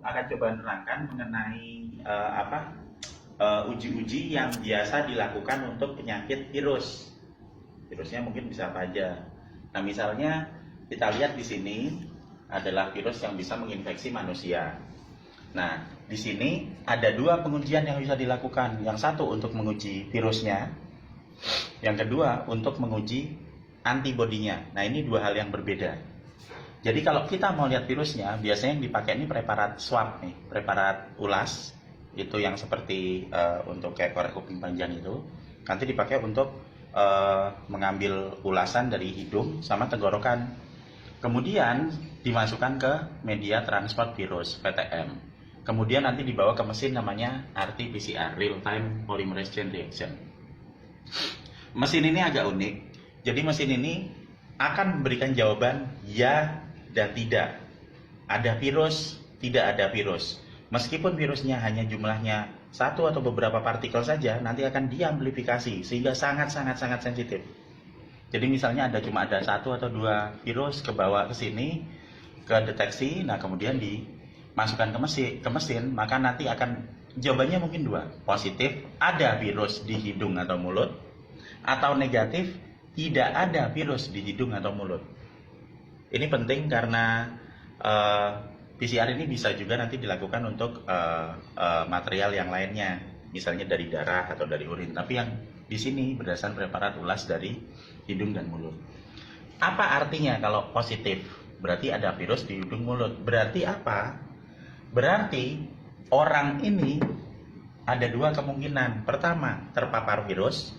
akan coba menerangkan mengenai uji-uji yang biasa dilakukan untuk penyakit virus. Virusnya mungkin bisa apa aja. Nah, misalnya kita lihat di sini adalah virus yang bisa menginfeksi manusia. Nah, di sini ada dua pengujian yang bisa dilakukan. Yang satu untuk menguji virusnya, yang kedua untuk menguji antibodinya. Nah, ini dua hal yang berbeda. Jadi kalau kita mau lihat virusnya, biasanya yang dipakai ini preparat swab nih, preparat ulas, itu yang seperti untuk kayak korek kuping panjang itu. Nanti dipakai untuk mengambil ulasan dari hidung sama tenggorokan. Kemudian dimasukkan ke media transport virus (PTM). Kemudian nanti dibawa ke mesin namanya RT-PCR (Real Time Polymerase Chain Reaction). Mesin ini agak unik. Jadi mesin ini akan memberikan jawaban ya dan tidak. Ada virus, tidak ada virus. Meskipun virusnya hanya jumlahnya satu atau beberapa partikel saja, nanti akan diamplifikasi sehingga sangat sensitif. Jadi misalnya cuma ada satu atau dua virus kebawa ke sini, ke deteksi, nah kemudian dimasukkan ke mesin, maka nanti akan jawabannya mungkin dua, positif ada virus di hidung atau mulut, atau negatif tidak ada virus di hidung atau mulut. Ini penting karena PCR ini bisa juga nanti dilakukan untuk material yang lainnya, misalnya dari darah atau dari urin. Tapi yang di sini berdasarkan preparat ulas dari hidung dan mulut. Apa artinya kalau positif? Berarti ada virus di hidung mulut. Berarti apa? Berarti orang ini ada dua kemungkinan. Pertama, terpapar virus.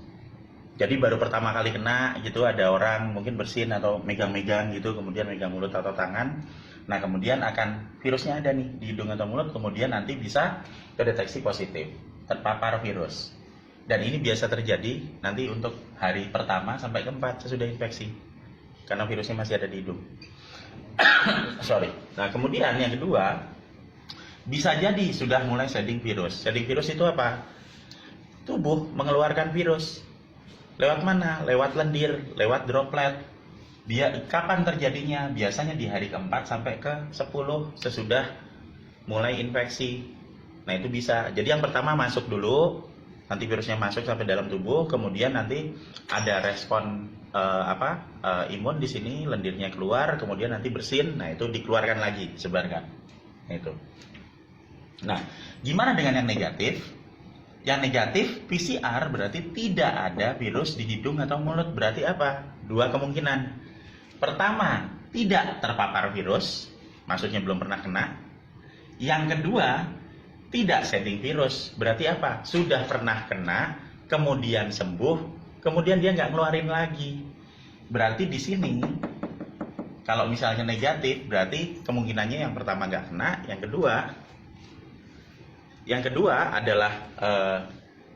Jadi baru pertama kali kena gitu, ada orang mungkin bersin atau megang-megang gitu, kemudian megang mulut atau tangan. Nah, kemudian akan virusnya ada nih di hidung atau mulut, kemudian nanti bisa terdeteksi positif, terpapar virus. Dan ini biasa terjadi nanti untuk hari pertama sampai keempat sesudah infeksi, karena virusnya masih ada di hidung. Sorry. Nah, kemudian yang kedua, bisa jadi sudah mulai shedding virus. Shedding virus itu apa? Tubuh mengeluarkan virus. Lewat mana? Lewat lendir, lewat droplet. Kapan terjadinya? Biasanya di hari keempat sampai ke 10 sesudah mulai infeksi. Nah, itu bisa. Jadi yang pertama masuk dulu, nanti virusnya masuk sampai dalam tubuh, kemudian nanti ada respon imun di sini, lendirnya keluar, kemudian nanti bersin, nah itu dikeluarkan lagi, sebarkan. Nah, itu. Nah, gimana dengan yang negatif? Yang negatif PCR berarti tidak ada virus di hidung atau mulut. Berarti apa? Dua kemungkinan. Pertama, tidak terpapar virus, maksudnya belum pernah kena. Yang kedua, tidak shedding virus. Berarti apa? Sudah pernah kena, kemudian sembuh, kemudian dia nggak ngeluarin lagi. Berarti di sini, kalau misalnya negatif, berarti kemungkinannya yang pertama nggak kena, yang kedua adalah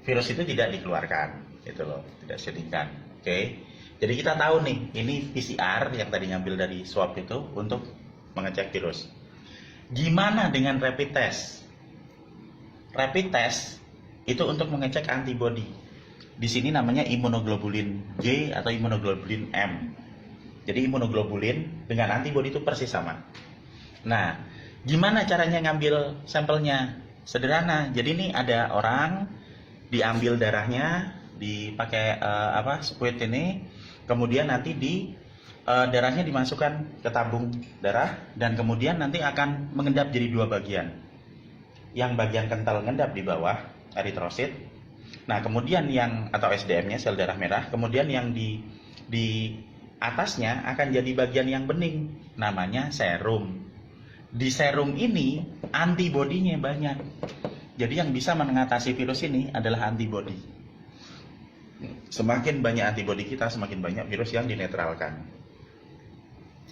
virus itu tidak dikeluarkan, gitu loh, tidak sheddingkan. Oke. Jadi kita tahu nih, ini PCR yang tadi ngambil dari swab itu untuk mengecek virus. Gimana dengan rapid test? Rapid test itu untuk mengecek antibodi. Di sini namanya imunoglobulin G atau imunoglobulin M. Jadi imunoglobulin dengan antibodi itu persis sama. Nah, gimana caranya ngambil sampelnya? Sederhana. Jadi ini ada orang, diambil darahnya, dipakai spuit ini, kemudian nanti darahnya dimasukkan ke tabung darah, dan kemudian nanti akan mengendap jadi dua bagian. Yang bagian kental ngendap di bawah, eritrosit. Nah, kemudian atau SDM-nya, sel darah merah, kemudian yang di atasnya akan jadi bagian yang bening, namanya serum. Di serum ini antibodinya banyak. Jadi yang bisa mengatasi virus ini adalah antibodi. Semakin banyak antibodi kita, semakin banyak virus yang dinetralkan.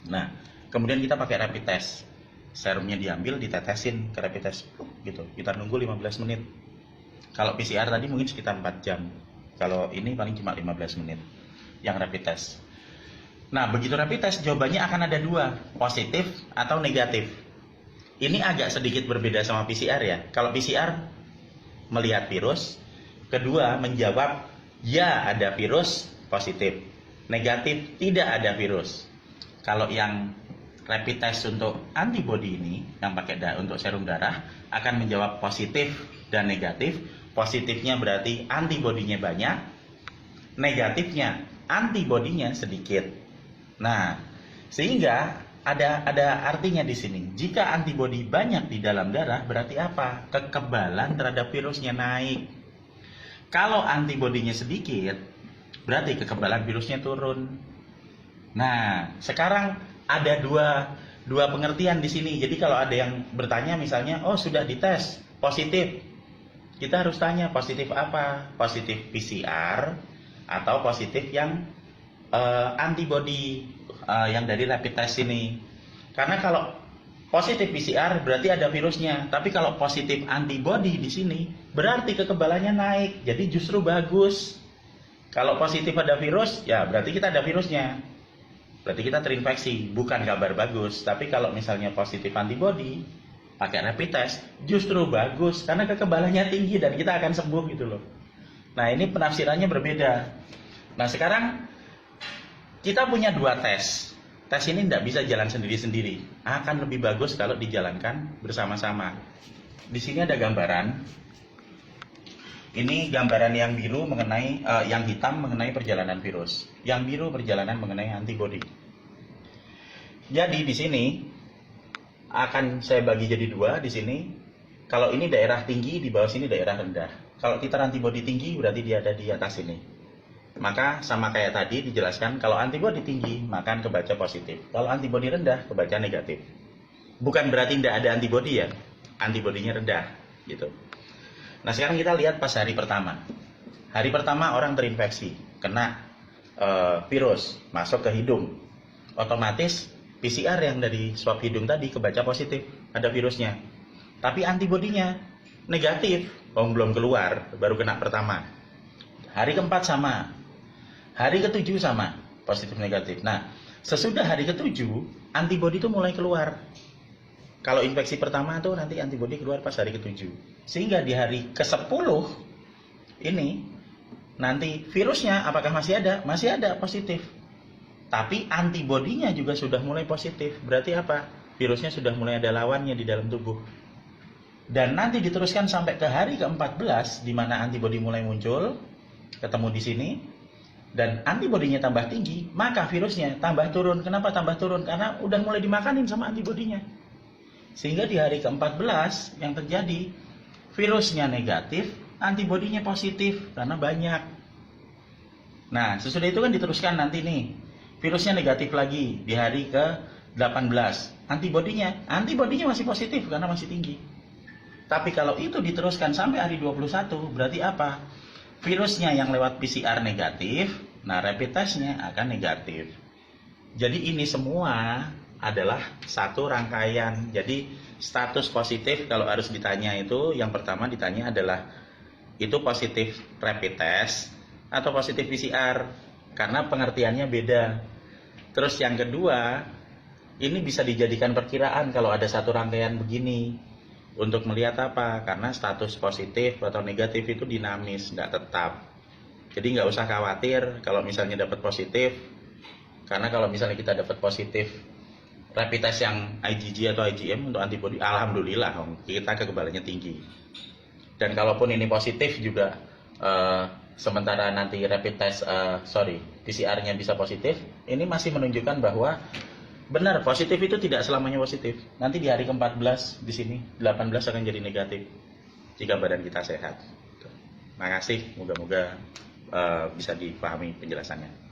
Nah, kemudian kita pakai rapid test. Serumnya diambil, ditetesin ke rapid test gitu. Kita nunggu 15 menit. Kalau PCR tadi mungkin sekitar 4 jam. Kalau ini paling cuma 15 menit yang rapid test. Nah, begitu rapid test jawabannya akan ada dua, positif atau negatif. Ini agak sedikit berbeda sama PCR ya. Kalau PCR melihat virus, kedua menjawab ya ada virus, positif. Negatif, tidak ada virus. Kalau yang rapid test untuk antibody ini yang pakai untuk serum darah akan menjawab positif dan negatif. Positifnya berarti antibodinya banyak, negatifnya antibodinya sedikit. Nah, sehingga ada artinya di sini. Jika antibodi banyak di dalam darah berarti apa? Kekebalan terhadap virusnya naik. Kalau antibodinya sedikit, berarti kekebalan virusnya turun. Nah, sekarang ada dua pengertian di sini. Jadi kalau ada yang bertanya misalnya, oh sudah dites positif, kita harus tanya positif apa? Positif PCR atau positif yang antibody yang dari rapid test ini. Karena kalau positif PCR berarti ada virusnya, tapi kalau positif antibody di sini berarti kekebalannya naik. Jadi justru bagus. Kalau positif ada virus, ya berarti kita ada virusnya. Berarti kita terinfeksi, bukan kabar bagus. Tapi kalau misalnya positif antibody pakai rapid test, justru bagus karena kekebalannya tinggi dan kita akan sembuh gitu loh. Nah, ini penafsirannya berbeda. Nah, sekarang kita punya dua tes. Tes ini tidak bisa jalan sendiri-sendiri. Akan lebih bagus kalau dijalankan bersama-sama. Di sini ada gambaran. Ini gambaran yang biru mengenai, yang hitam mengenai perjalanan virus. Yang biru perjalanan mengenai antibody. Jadi di sini akan saya bagi jadi dua di sini. Kalau ini daerah tinggi, di bawah sini daerah rendah. Kalau titer antibody tinggi berarti dia ada di atas ini. Maka sama kayak tadi dijelaskan, kalau antibody tinggi maka kebaca positif. Kalau antibody rendah kebaca negatif. Bukan berarti tidak ada antibody ya. Antibodinya rendah gitu. Nah, sekarang kita lihat pas hari pertama. Hari pertama orang terinfeksi, kena virus, masuk ke hidung. Otomatis PCR yang dari swab hidung tadi kebaca positif, ada virusnya. Tapi antibodinya negatif, belum keluar, baru kena pertama. Hari keempat sama. Hari ketujuh sama, positif negatif. Nah, sesudah hari ketujuh, antibodi itu mulai keluar. Kalau infeksi pertama tuh nanti antibodi keluar pas hari ketujuh. Sehingga di hari ke-10 ini nanti virusnya apakah masih ada? Masih ada positif. Tapi antibodinya juga sudah mulai positif. Berarti apa? Virusnya sudah mulai ada lawannya di dalam tubuh. Dan nanti diteruskan sampai ke hari ke-14 di mana antibodi mulai muncul, ketemu di sini. Dan antibodinya tambah tinggi, maka virusnya tambah turun. Kenapa tambah turun? Karena udah mulai dimakanin sama antibodinya. Sehingga di hari ke-14 yang terjadi virusnya negatif, antibodinya positif karena banyak. Nah, sesudah itu kan diteruskan nanti nih, virusnya negatif lagi di hari ke-18. Antibodinya masih positif karena masih tinggi. Tapi kalau itu diteruskan sampai hari 21, berarti apa? Virusnya yang lewat PCR negatif, nah rapid testnya akan negatif. Jadi ini semua adalah satu rangkaian. Jadi status positif kalau harus ditanya itu, yang pertama ditanya adalah itu positif rapid test atau positif PCR, karena pengertiannya beda. Terus yang kedua, ini bisa dijadikan perkiraan kalau ada satu rangkaian begini. Untuk melihat apa? Karena status positif atau negatif itu dinamis, nggak tetap. Jadi nggak usah khawatir kalau misalnya dapat positif. Karena kalau misalnya kita dapat positif rapid test yang IgG atau IgM untuk antibody, alhamdulillah kita kekebalannya tinggi. Dan kalaupun ini positif juga, sementara nanti rapid test, PCR-nya bisa positif, ini masih menunjukkan bahwa benar, positif itu tidak selamanya positif. Nanti di hari ke-14 di sini 18 akan jadi negatif jika badan kita sehat. Makasih, moga-moga bisa dipahami penjelasannya.